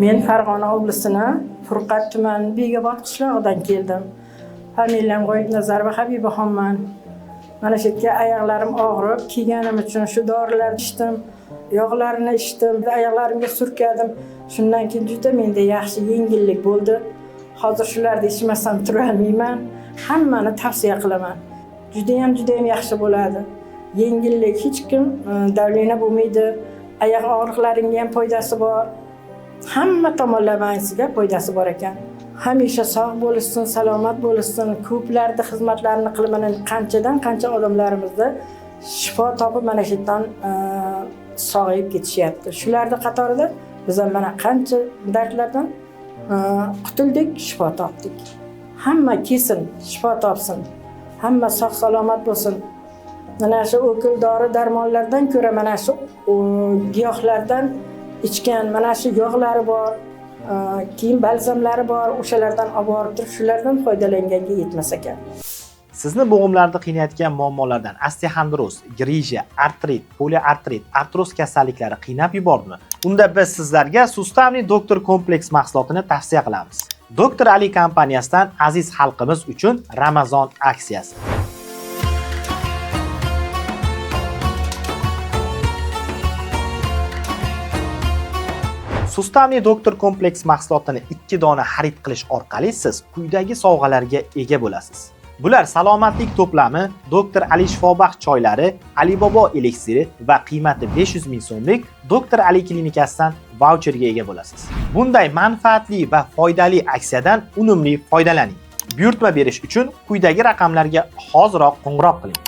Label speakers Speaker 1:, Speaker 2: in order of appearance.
Speaker 1: Men Farg'ona oblasini Furqat tumani Begobod qishlog'idan keldim. Familiyam G'oyibnazarova Habibaxonman. Mana shu yerga oyoqlarim og'rib, kelganim uchun shu dorilarni ichdim, yog'larini ichdim, oyoqlarimga surkadim. Shundan keyin juda menda yaxshi yengillik bo'ldi. Hozir shularni ichmasam tura olmayman. Hammani tavsiya qilaman. Juda ham yaxshi bo'ladi. Yengillik, hech kim davlina bo'lmaydi. Oyoq og'riqlaringga ham foydasi bor. Hamma tomonlamasiga foydasi bor ekan. Hamisha sog' bo'lsin, salomat bo'lsin. Ko'plarda xizmatlarini qilaman. Qancha odamlarimizni shifo topib mana shu yerdan sog'ayib ketishyapti. Shularning qatorida biz ham mana qancha dardlardan qutuldik, shifo topdik. Hamma kelsin, shifo topsin. Hamma sog' salomat bo'lsin. Mana shu o'kil dori darmonlardan ko'ra mana shu giyohlardan ichgan mana shu yog'lari bor, keyin balzamlari bor, o'shalardan olib borib turib shulardan foydalanganga yetmas ekan.
Speaker 2: Sizni bo'g'imlarda qiynayotgan muammolardan osteoxondroz, grija, artrit, poliartrit, artroz kasalliklari qiynab yubordimi? Unda biz sizlarga Sustavniy doktor kompleks mahsulotini tavsiya qilamiz. Doktor Ali kompaniyasidan aziz xalqimiz uchun Ramazon aksiyasi. Sustavniy doktor kompleks mahsulotini 2 dona xarid qilish orqali siz quyidagi sovg'alarga ega bo'lasiz. Bular salomatlik to'plami, doktor Ali shifobaxsh choylari, Alibobo eliksiri va qiymati 500 ming so'mlik doktor Ali klinikasidan vaucherga ega bo'lasiz. Bunday manfaatli va foydali aksiyadan unumli foydalaning. Buyurtma berish uchun quyidagi raqamlarga hoziroq qo'ng'iroq qiling.